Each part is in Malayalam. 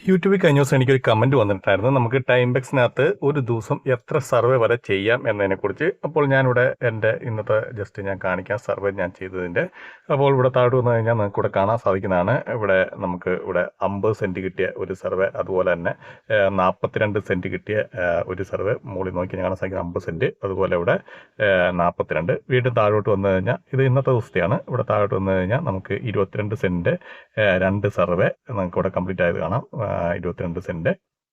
യൂട്യൂബിൽ കഴിഞ്ഞ ദിവസം എനിക്കൊരു കമൻറ്റ് വന്നിട്ടുണ്ടായിരുന്നു. നമുക്ക് ടൈംബെക്സിനകത്ത് ഒരു ദിവസം എത്ര സർവേ വരെ ചെയ്യാം എന്നതിനെക്കുറിച്ച്. അപ്പോൾ ഞാനിവിടെ എൻ്റെ ഇന്നത്തെ ജസ്റ്റ് ഞാൻ കാണിക്കാം സർവേ ഞാൻ ചെയ്തതിൻ്റെ. അപ്പോൾ ഇവിടെ താഴോട്ട് വന്നു കഴിഞ്ഞാൽ നിങ്ങൾക്ക് ഇവിടെ കാണാൻ സാധിക്കുന്നതാണ്. ഇവിടെ നമുക്ക് ഇവിടെ 50 സെൻറ്റ് കിട്ടിയ ഒരു സർവേ, അതുപോലെ തന്നെ 42 സെൻറ്റ് കിട്ടിയ ഒരു സർവേ മുകളിൽ നോക്കി കാണാൻ സാധിക്കുന്നത് 50 സെൻറ്റ്, അതുപോലെ ഇവിടെ 42. വീണ്ടും താഴോട്ട് വന്നു കഴിഞ്ഞാൽ ഇത് ഇന്നത്തെ ദിവസത്തെയാണ്. ഇവിടെ താഴോട്ട് വന്നു കഴിഞ്ഞാൽ നമുക്ക് 22 സെൻറ്റ് 2 സർവേ നമുക്ക് ഇവിടെ കംപ്ലീറ്റ് ആയത് കാണാം. 22 സെൻറ്റ്.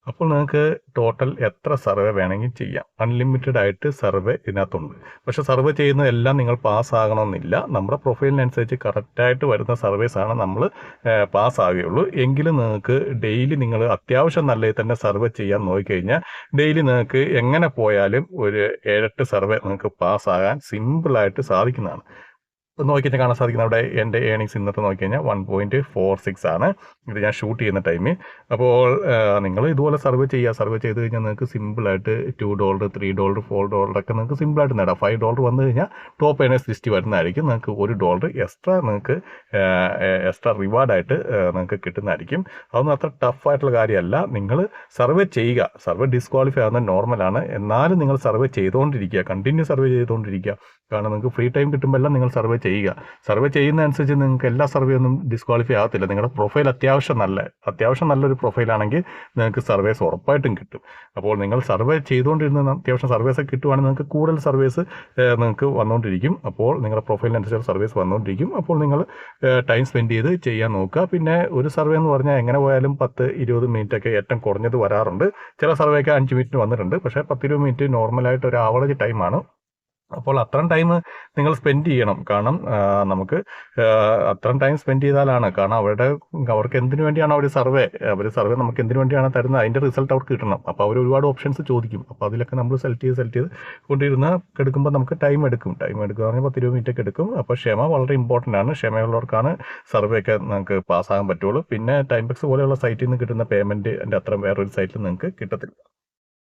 അപ്പോൾ നിങ്ങൾക്ക് ടോട്ടൽ എത്ര സർവേ വേണമെങ്കിൽ ചെയ്യാം. അൺലിമിറ്റഡ് ആയിട്ട് സർവേ ഇതിനകത്തുണ്ട്. പക്ഷേ സർവേ ചെയ്യുന്നതെല്ലാം നിങ്ങൾ പാസ്സാകണമെന്നില്ല. നമ്മുടെ പ്രൊഫൈലിനനുസരിച്ച് കറക്റ്റായിട്ട് വരുന്ന സർവേസാണ് നമ്മൾ പാസ്സാകുകയുള്ളൂ. എങ്കിലും നിങ്ങൾക്ക് ഡെയിലി നിങ്ങൾ അത്യാവശ്യം നല്ലതിൽ തന്നെ സർവേ ചെയ്യാൻ നോക്കിക്കഴിഞ്ഞാൽ ഡെയിലി നിങ്ങൾക്ക് എങ്ങനെ പോയാലും ഒരു 7-8 സർവേ നിങ്ങൾക്ക് പാസ്സാകാൻ സിമ്പിളായിട്ട് സാധിക്കുന്നതാണ്. നോക്കിക്കഴിഞ്ഞാൽ കാണാൻ സാധിക്കുന്ന അവിടെ എൻ്റെ ഏണിങ്സ് ഇന്നത്തെ നോക്കിക്കഴിഞ്ഞാൽ 1.46 ആണ്. ഇത് ഞാൻ ഷൂട്ട് ചെയ്യുന്ന ടൈമിൽ. അപ്പോൾ നിങ്ങൾ ഇതുപോലെ സർവേ ചെയ്ത് കഴിഞ്ഞാൽ നിങ്ങൾക്ക് സിമ്പിളായിട്ട് $2, $3, $4 ഒക്കെ നിങ്ങൾക്ക് സിമ്പിളായിട്ട് നേടാം. $5 വന്നു കഴിഞ്ഞാൽ ടോപ്പ് ഏണേഴ്സ് ലിസ്റ്റ് വരുന്നതായിരിക്കും. നിങ്ങൾക്ക് $1 എക്സ്ട്രാ നിങ്ങൾക്ക് എക്സ്ട്രാ റിവാർഡായിട്ട് നിങ്ങൾക്ക് കിട്ടുന്നതായിരിക്കും. അതൊന്നും അത്ര ടഫായിട്ടുള്ള കാര്യമല്ല. നിങ്ങൾ സർവേ ചെയ്യുക. സർവേ ഡിസ്ക്വാളിഫൈ ആകുന്നത് നോർമലാണ്. എന്നാലും നിങ്ങൾ സർവേ ചെയ്തുകൊണ്ടിരിക്കുക, കണ്ടിന്യൂ സർവേ ചെയ്തുകൊണ്ടിരിക്കുക. കാരണം നിങ്ങൾക്ക് ഫ്രീ ടൈം കിട്ടുമ്പോൾ എല്ലാം നിങ്ങൾ സർവേ ചെയ്യുക. സർവേ ചെയ്യുന്നതനുസരിച്ച് നിങ്ങൾക്ക് എല്ലാ സർവേ ഒന്നും ഡിസ്ക്വാളിഫൈ ആകത്തില്ല. നിങ്ങളുടെ പ്രൊഫൈൽ അത്യാവശ്യം നല്ലൊരു പ്രൊഫൈലാണെങ്കിൽ നിങ്ങൾക്ക് സർവേസ് ഉറപ്പായിട്ടും കിട്ടും. അപ്പോൾ നിങ്ങൾ സർവേ ചെയ്തുകൊണ്ടിരുന്ന അത്യാവശ്യം സർവേസ് കിട്ടുവാണെങ്കിൽ നിങ്ങൾക്ക് കൂടുതൽ സർവേസ് നിങ്ങൾക്ക് വന്നുകൊണ്ടിരിക്കും. അപ്പോൾ നിങ്ങളുടെ പ്രൊഫൈലിനനുസരിച്ച് സർവേസ് വന്നുകൊണ്ടിരിക്കും. അപ്പോൾ നിങ്ങൾ ടൈം സ്പെൻഡ് ചെയ്ത് ചെയ്യാൻ നോക്കുക. പിന്നെ ഒരു സർവേ എന്ന് പറഞ്ഞാൽ എങ്ങനെ പോയാലും 10-20 മിനിറ്റൊക്കെ ഏറ്റവും കുറഞ്ഞത് വരാറുണ്ട്. ചില സർവേക്ക് 5 മിനിറ്റ് വന്നിട്ടുണ്ട്. പക്ഷേ 10-20 മിനിറ്റ് നോർമലായിട്ട് ഒരു ആവറേജ് ടൈമാണ്. അപ്പോൾ അത്രയും ടൈം നിങ്ങൾ സ്പെൻഡ് ചെയ്യണം. കാരണം നമുക്ക് അത്രയും ടൈം സ്പെൻഡ് ചെയ്താലാണ്, കാരണം അവർക്ക് എന്തിനു വേണ്ടിയാണ് സർവേ നമുക്ക് എന്തിനു വേണ്ടിയാണ് തരുന്നത്, അതിൻ്റെ റിസൾട്ട് അവർക്ക് കിട്ടണം. അപ്പോൾ അവർ ഒരുപാട് ഓപ്ഷൻസ് ചോദിക്കും. അപ്പോൾ അതിലൊക്കെ നമ്മൾ സെലക്ട് ചെയ്ത് കൊണ്ടിരുന്ന് എടുക്കുമ്പോൾ നമുക്ക് ടൈം എടുക്കും പറഞ്ഞാൽ 10-20 മിനിറ്റ് ഒക്കെ എടുക്കും. അപ്പോൾ ക്ഷമ വളരെ ഇമ്പോർട്ടൻ്റ് ആണ്. ക്ഷമയുള്ളവർക്കാണ് സർവേ ഒക്കെ നമുക്ക് പാസ്സാകാൻ പറ്റുള്ളൂ. പിന്നെ ടൈംബെക്സ് പോലെയുള്ള സൈറ്റിൽ നിന്ന് കിട്ടുന്ന പേയ്മെൻറ്റ് എൻ്റെ അത്ര വേറൊരു സൈറ്റിൽ നിങ്ങൾക്ക് കിട്ടത്തില്ല.